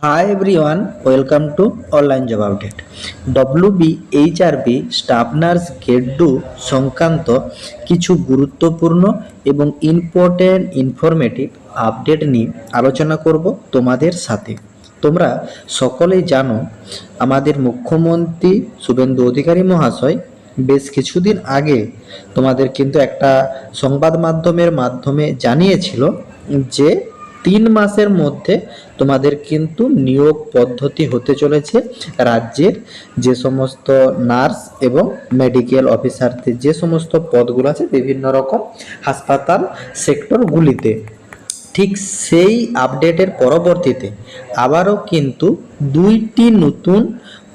Hi everyone, welcome to Online Job Update. WBHRB staff nurse grade 2 সংক্রান্ত কিছু গুরুত্বপূর্ণ এবং ইম্পর্টেন্ট ইনফরমেটিভ আপডেট নিয়ে আলোচনা করব তোমাদের সাথে। তোমরা সকলেই জানো আমাদের মুখ্যমন্ত্রী শুভেন্দু অধিকারী মহাশয় বেশ কিছুদিন আগে তোমাদের কিন্তু একটা সংবাদ মাধ্যমে জানিয়েছিল যে 3 মাসের মধ্যে তোমাদের কিন্তু নিয়োগ পদ্ধতি হতে চলেছে রাজ্যের যে সমস্ত নার্স এবং মেডিকেল অফিসারদের যে সমস্ত পদগুলো আছে বিভিন্ন রকম হাসপাতাল সেক্টরগুলিতে। ঠিক সেই আপডেটের পরবর্তীতে আবারও কিন্তু 2টি নতুন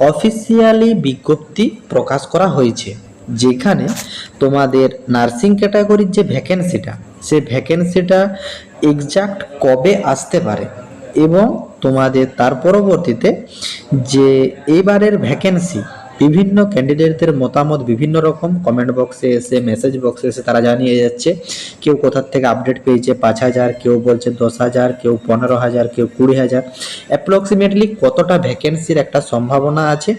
অফিসিয়ালি বিজ্ঞপ্তি প্রকাশ করা হয়েছে, যেখানে তোমাদের নার্সিং ক্যাটাগরির যে ভ্যাকেন্সিটা, সেই ভ্যাকেন্সিটা এক্সাক্ট কবে আসতে পারে এবং তোমাদের তার পরবর্তীতে যে এবারের ভ্যাকেন্সি বিভিন্ন ক্যান্ডিডেটদের মতামত বিভিন্ন রকম কমেন্ট বক্সে এসে মেসেজ বক্সে এসে তারা জানিয়ে যাচ্ছে। কেউ কোথার থেকে আপডেট পেয়েছে 5,000, কেউ বলছে 10,000, কেউ 15,000, কেউ 20,000। অ্যাপ্রক্সিমেটলি কতটা ভ্যাকেন্সির একটা সম্ভাবনা আছে,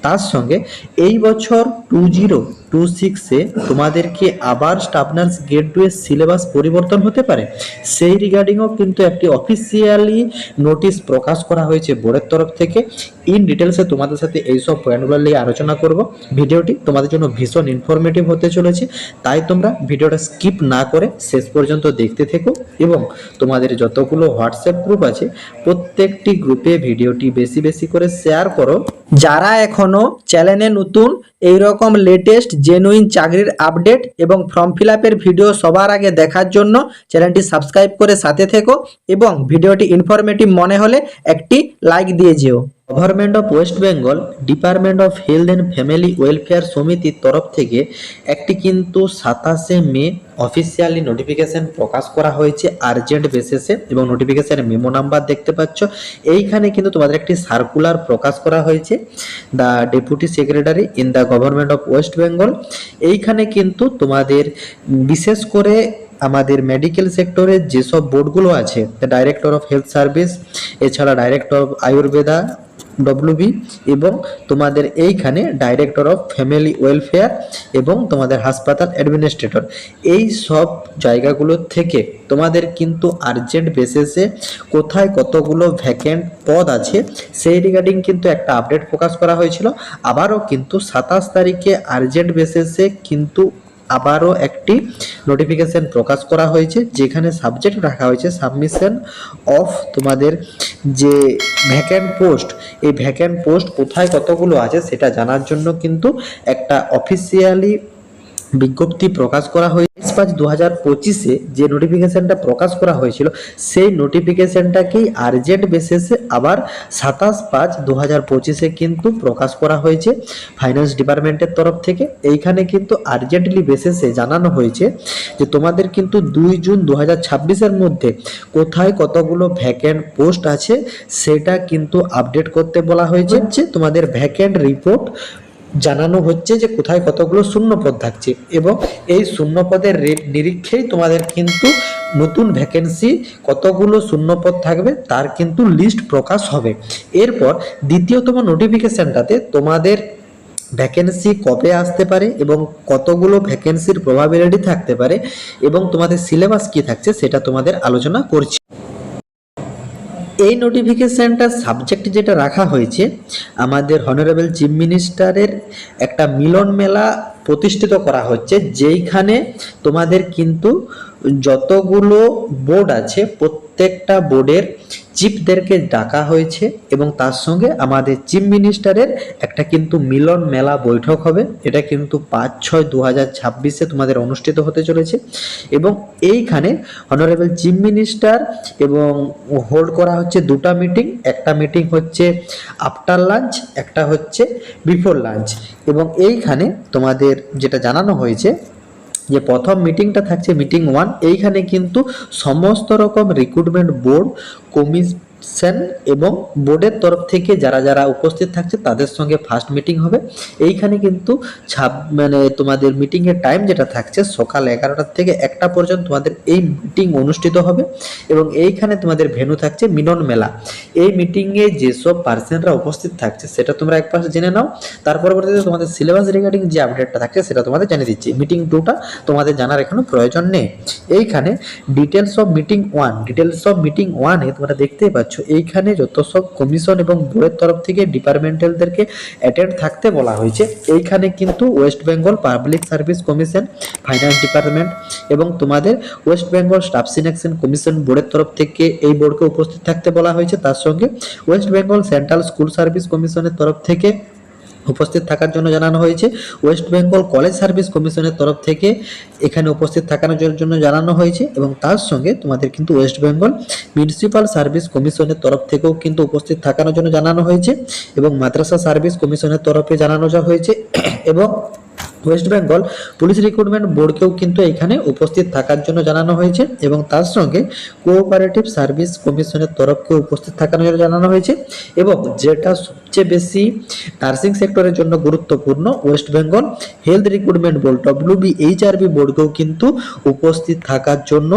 তার সঙ্গে এই বছর 2026-এ তোমাদেরকে আবার স্টাফ নার্স গ্রেড 2 এর সিলেবাস পরিবর্তন হতে পারে, সেই রিগার্ডিংও কিন্তু একটি অফিসিয়ালি নোটিশ প্রকাশ করা হয়েছে বোর্ডের তরফ থেকে। ইন ডিটেলসে তোমাদের সাথে এইসব পয়েন্টগুলো নিয়ে আলোচনা করব। ভিডিওটি তোমাদের জন্য ভীষণ ইনফরমেটিভ হতে চলেছে, তাই তোমরা ভিডিওটা স্কিপ না করে শেষ পর্যন্ত দেখতে থেকো এবং তোমাদের যতগুলো হোয়াটসঅ্যাপ গ্রুপ আছে প্রত্যেকটি গ্রুপে ভিডিওটি বেশি বেশি করে শেয়ার করো। যারা এখনো চ্যানেলে নতুন এই রকম লেটেস্ট জেনুইন চাকরির আপডেট এবং ফর্ম ফিল আপের ভিডিও সবার আগে দেখার জন্য চ্যানেলটি সাবস্ক্রাইব করে সাথে থেকো এবং ভিডিওটি ইনফরমেটিভ মনে হলে একটি লাইক দিয়ে যেও। Government of West Bengal department of health and family welfare সমিতির তরফ থেকে একটি কিন্তু 27শে মে অফিসিয়ালি নোটিফিকেশন প্রকাশ করা হয়েছে আর্জেন্ট বেসিসে এবং নোটিফিকেশন মেমো নাম্বার দেখতে পাচ্ছ। এইখানে কিন্তু তোমাদের একটি সার্কুলার প্রকাশ করা হয়েছে the deputy secretary in the government of West Bengal. এইখানে কিন্তু তোমাদের বিশেষ করে আমাদের মেডিকেল সেক্টরের যেসব বোর্ডগুলো আছে, ডাইরেক্টর অফ হেলথ সার্ভিস, এছাড়া ডাইরেক্টর অফ আয়ুর্বেদা ডব্লিউবি এবং তোমাদের এইখানে ডাইরেক্টর অফ ফ্যামিলি ওয়েলফেয়ার এবং তোমাদের হাসপাতাল অ্যাডমিনিস্ট্রেটর, এই সব জায়গাগুলো থেকে তোমাদের কিন্তু আর্জেন্ট বেসিসে কোথায় কতগুলো ভ্যাকেন্ট পদ আছে সেই রিগার্ডিং কিন্তু একটা আপডেট প্রকাশ করা হয়েছিল। আবারও কিন্তু 27 তারিখে আর্জেন্ট বেসিসে কিন্তু আবারও একটি নোটিফিকেশন প্রকাশ করা হয়েছে, যেখানে সাবজেক্ট রাখা হয়েছে সাবমিশন অফ তোমাদের যে ভ্যাকেন্ট পোস্ট, এই ভ্যাকেন্ট পোস্ট কোথায় কতগুলো আছে সেটা জানার জন্য কিন্তু একটা অফিসিয়ালি বিজ্ঞপ্তি প্রকাশ করা হয়েছে। 5/2025-এ যে নোটিফিকেশনটা প্রকাশ করা হয়েছিল সেই নোটিফিকেশনটাকেই আর্জেন্ট বেসিসে আবার 27/5/2025-এ কিন্তু প্রকাশ করা হয়েছে ফাইন্যান্স ডিপার্টমেন্টের তরফ থেকে। এইখানে কিন্তু আর্জেন্টলি বেসিসে জানানো হয়েছে যে তোমাদের কিন্তু 2 জুন 2026-এর মধ্যে কোথায় কতগুলো ভ্যাকেন্ট পোস্ট আছে সেটা কিন্তু আপডেট করতে বলা হয়েছে। তোমাদের ভ্যাকেন্ট রিপোর্ট জানানো হচ্ছে যে কোথায় কতগুলো শূন্য পদ থাকছে এবং এই শূন্য পদের নিরীক্ষেই তোমাদের কিন্তু নতুন ভ্যাকেন্সি কতগুলো শূন্য পদ থাকবে তার কিন্তু লিস্ট প্রকাশ হবে। এরপর দ্বিতীয়তম নোটিফিকেশনটাতে তোমাদের ভ্যাকেন্সি কবে আসতে পারে এবং কতগুলো ভ্যাকেন্সির প্রবাবিলিটি থাকতে পারে এবং তোমাদের সিলেবাস কি থাকছে সেটা তোমাদের আলোচনা করছি। এই নোটিফিকেশনটার সাবজেক্ট যেটা রাখা হয়েছে, আমাদের হনারেবল চিফ মিনিস্টারের একটা মিলন মেলা প্রতিষ্ঠিত করা হচ্ছে, যেইখানে তোমাদের কিন্তু যতগুলো বোর্ড আছে প্রত্যেকটা বোর্ডের চিফদেরকে ডাকা হয়েছে এবং তার সঙ্গে আমাদের চিফ মিনিস্টারের একটা কিন্তু মিলন মেলা বৈঠক হবে। এটা কিন্তু 5/6/2026-এ তোমাদের অনুষ্ঠিত হতে চলেছে এবং এইখানে অনারেবল চিফ মিনিস্টার এবং হোল্ড করা হচ্ছে 2টা মিটিং। একটা মিটিং হচ্ছে আফটার লাঞ্চ, একটা হচ্ছে বিফোর লাঞ্চ এবং এইখানে তোমাদের যেটা জানানো হয়েছে যে প্রথম মিটিংটা থাকছে মিটিং 1। এইখানে কিন্তু সমস্ত রকম রিক্রুটমেন্ট বোর্ড এবং বোর্ডের তরফ থেকে যারা যারা উপস্থিত থাকছে তাদের সঙ্গে ফার্স্ট মিটিং হবে। এইখানে কিন্তু মানে তোমাদের মিটিং এর টাইম যেটা থাকছে সকাল 11টা থেকে 1টা পর্যন্ত তোমাদের এই মিটিং অনুষ্ঠিত হবে এবং এইখানে তোমাদের ভেন্যু থাকছে মিলন মেলা। এই মিটিং এ যেসব পার্সনরা উপস্থিত থাকছে সেটা তোমরা একবার জেনে নাও, তার পরবর্তীতে তোমাদের সিলেবাস রিগার্ডিং যে আপডেটটা থাকছে সেটা তোমাদের জানিয়ে দিচ্ছি। মিটিং 2টা তোমাদের জানার এখনো প্রয়োজন নেই। এইখানে ডিটেলস অফ মিটিং 1 এ তোমরা দেখতেই পাচ্ছ এইখানে যত সব কমিশন এবং বোর্ডের তরফ থেকে ডিপার্টমেন্টালদেরকে অ্যাটেন্ড থাকতে বলা হয়েছে। এইখানে কিন্তু West Bengal public service commission, finance department এবং তোমাদের West Bengal staff selection commission বোর্ডের তরফ থেকে এই বোর্ডকে উপস্থিত থাকতে বলা হয়েছে। তার সঙ্গে West Bengal central school service কমিশনের তরফ থেকে উপস্থিত থাকার জন্য জানানো হয়েছে। ওয়েস্ট বেঙ্গল কলেজ সার্ভিস কমিশনের তরফ থেকে এখানে উপস্থিত থাকানোর জন্য জানানো হয়েছে এবং তার সঙ্গে তোমাদের কিন্তু ওয়েস্ট বেঙ্গল মিউনিসিপাল সার্ভিস কমিশনের তরফ থেকেও কিন্তু উপস্থিত থাকানোর জন্য জানানো হয়েছে এবং মাদ্রাসা সার্ভিস কমিশনের তরফে জানানো হয়েছে এবং ওয়েস্ট বেঙ্গল পুলিশ রিক্রুটমেন্ট বোর্ডকেও কিন্তু এখানে উপস্থিত থাকার জন্য জানানো হয়েছে এবং তার সঙ্গে কোঅপারেটিভ সার্ভিস কমিশনের তরফকে উপস্থিত থাকার জন্য জানানো হয়েছে এবং যেটা সবচেয়ে বেশি নার্সিং সেক্টরের জন্য গুরুত্বপূর্ণ West Bengal health recruitment board WBHRB বোর্ডকেও কিন্তু উপস্থিত থাকার জন্য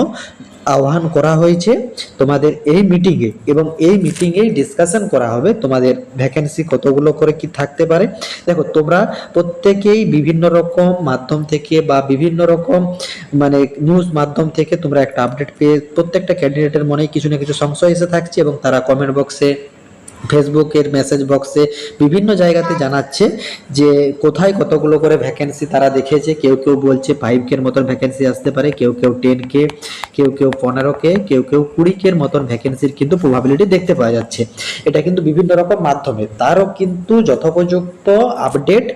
আহ্বান করা হয়েছে তোমাদের এই মিটিংয়ে এবং এই মিটিংয়ে ডিসকাশন করা হবে তোমাদের ভ্যাকেন্সি কতগুলো করে কি থাকতে পারে। দেখো তোমরা প্রত্যেকেই বিভিন্ন রকম মাধ্যম থেকে বা বিভিন্ন রকম মানে নিউজ মাধ্যম থেকে তোমরা একটা আপডেট পেয়ে প্রত্যেকটা ক্যান্ডিডেটের মনে কিছু না কিছু সংশয় এসে থাকছে এবং তারা কমেন্ট বক্সে, ফেসবুকের মেসেজ বক্সে বিভিন্ন জায়গাতে জানাচ্ছে যে কোথায় কতগুলো করে ভ্যাকেন্সি তারা দেখেছে। কেউ কেউ বলছে 5K মতন ভ্যাকেন্সি আসতে পারে, কেউ কেউ 10K, কেউ কেউ 15K, কেউ কেউ 20K মতন ভ্যাকেন্সির কিন্তু প্রবাবিলিটি দেখতে পাওয়া যাচ্ছে। এটা কিন্তু বিভিন্ন রকম মাধ্যমে, তারও কিন্তু যথোপযুক্ত আপডেট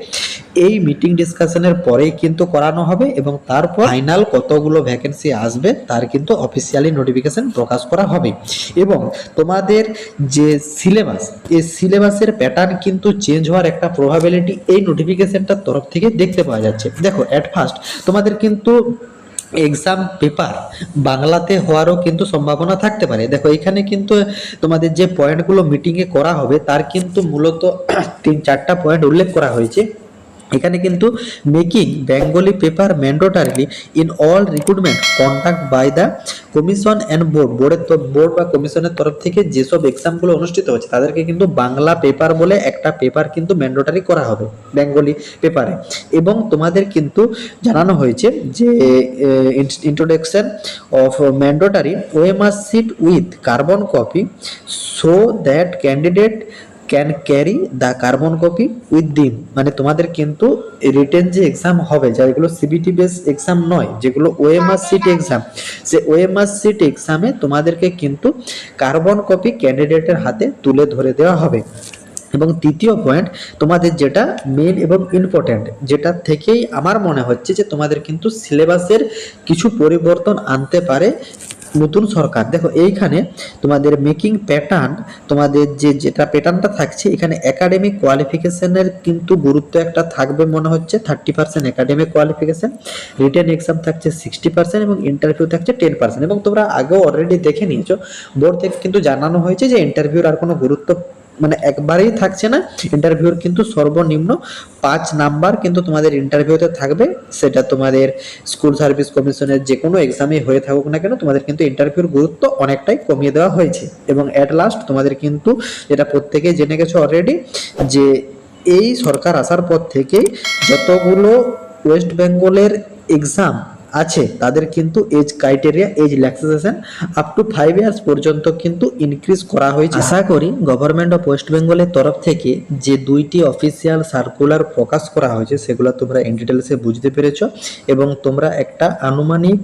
এই মিটিং ডিসকাশনের পরেই কিন্তু করানো হবে এবং তারপর ফাইনাল কতগুলো ভ্যাকেন্সি আসবে তার কিন্তু অফিসিয়ালি নোটিফিকেশন প্রকাশ করা হবে এবং তোমাদের যে সিলেবাস, এই সিলেবাসের প্যাটার্ন কিন্তু চেঞ্জ হওয়ার একটা প্রবাবিলিটি এই নোটিফিকেশনটার তরফ থেকে দেখতে পাওয়া যাচ্ছে। দেখো অ্যাট ফার্স্ট তোমাদের কিন্তু এক্সাম পেপার বাংলাতে হওয়ারও কিন্তু সম্ভাবনা থাকতে পারে। দেখো এখানে কিন্তু তোমাদের যে পয়েন্টগুলো মিটিংয়ে করা হবে তার কিন্তু মূলত 3-4টা পয়েন্ট উল্লেখ করা হয়েছে। এখানে কিন্তু making Bengali paper mandatory in all recruitment conduct by the commission and board বা কমিশনের তরফ থেকে যেসব এক্সামগুলো অনুষ্ঠিত হচ্ছে তাদেরকে কিন্তু বাংলা পেপার বলে একটা পেপার কিন্তু ম্যান্ডেটরি করা হবে বেঙ্গলি পেপারে এবং তোমাদের কিন্তু জানানো হয়েছে যে introduction of mandatory OMR sheet with carbon copy so that candidate can carry the carbon copy with them. মানে তোমাদের কিন্তু রিটেন যে এক্সাম হবে যেগুলো সিবিটি বেস এক্সাম নয়, যেগুলো ওএমআর সিট এক্সাম, সে ওএমআর সিট এক্সামে তোমাদেরকে কিন্তু কার্বন কপি ক্যান্ডিডেটের হাতে তুলে ধরে দেওয়া হবে। এবং তৃতীয় পয়েন্ট তোমাদের যেটা মেন এবং ইম্পর্ট্যান্ট, যেটা থেকেই আমার মনে হচ্ছে যে তোমাদের কিন্তু সিলেবাসের কিছু পরিবর্তন আনতে পারে নতুন সরকার। দেখো এইখানে তোমাদের মেকিং প্যাটার্ন, তোমাদের যেটা প্যাটার্নটা থাকছে এখানে একাডেমিক কোয়ালিফিকেশনের কিন্তু গুরুত্ব একটা থাকবে মনে হচ্ছে 30% একাডেমিক কোয়ালিফিকেশন, রিটেন এক্সাম থাকছে 60% এবং ইন্টারভিউ থাকছে 10%। এবং তোমরা আগেও অলরেডি দেখে নিয়েছো বোর্ড থেকে কিন্তু জানানো হয়েছে যে ইন্টারভিউর আর কোনো গুরুত্ব মানে একবারেই থাকছে না। ইন্টারভিউর কিন্তু সর্বনিম্ন 5 নাম্বার কিন্তু তোমাদের ইন্টারভিউতে থাকবে, সেটা তোমাদের স্কুল সার্ভিস কমিশনের যে কোনো এক্সামে হয়ে থাকুক না কেন তোমাদের কিন্তু ইন্টারভিউর গুরুত্ব অনেকটাই কমিয়ে দেওয়া হয়েছে। এবং অ্যাট লাস্ট তোমাদের কিন্তু যেটা প্রত্যেকেই জেনে গেছো অলরেডি যে এই সরকার আসার পর থেকেই যতগুলো ওয়েস্ট বেঙ্গলের এক্সাম আছে তাদের কিন্তু age criteria, age relaxation up to 5 years পর্যন্ত কিন্তু ইনক্রিজ করা হয়েছে। আশা করি গভর্নমেন্ট অফ ওয়েস্ট বেঙ্গলের তরফ থেকে যে 2টি অফিসিয়াল সার্কুলার প্রকাশ করা হয়েছে সেগুলো তোমরা ইন ডিটেলসে বুঝতে পেরেছো এবং তোমরা একটা আনুমানিক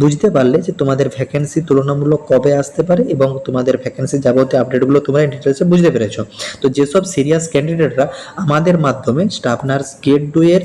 বুঝতে পারলে যে তোমাদের ভ্যাকেন্সি তুলনামূলক কবে আসতে পারে এবং তোমাদের ভ্যাকেন্সি যাবতীয় আপডেটগুলো তোমরা ইন ডিটেলসে বুঝতে পেরেছো। তো যেসব সিরিয়াস ক্যান্ডিডেটরা আমাদের মাধ্যমে স্টাফ নার্স গ্রেড 2 এর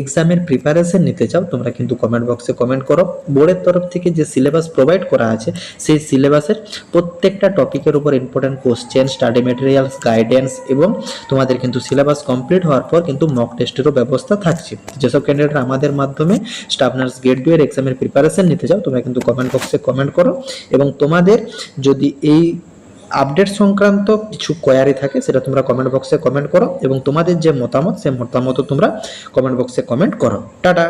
এক্সামের প্রিপারেশন নিতে চাও তোমরা কিন্তু কমেন্ট বক্সে কমেন্ট করো। বোর্ডের তরফ থেকে যে সিলেবাস প্রোভাইড করা আছে সেই সিলেবাসের প্রত্যেকটা টপিকের উপর important question, study materials, guidance এবং তোমাদের কিন্তু সিলেবাস কমপ্লিট হওয়ার পর কিন্তু মক টেস্টেরও ব্যবস্থা থাকছে। যেসব ক্যান্ডিডেট আমাদের মাধ্যমে স্টাফ নার্স গ্রেড 2 এর এক্সামের প্রিপারেশন নিতে চাও তোমরা কিন্তু কমেন্ট বক্সে কমেন্ট করো এবং তোমাদের যদি এই আপডেট সংক্রান্ত কিছু কোয়ারি থাকে সেটা তোমরা কমেন্ট বক্সে কমেন্ট করো এবং তোমাদের যে মতামত সে মতামত তোমরা কমেন্ট বক্সে কমেন্ট করো। টাটা।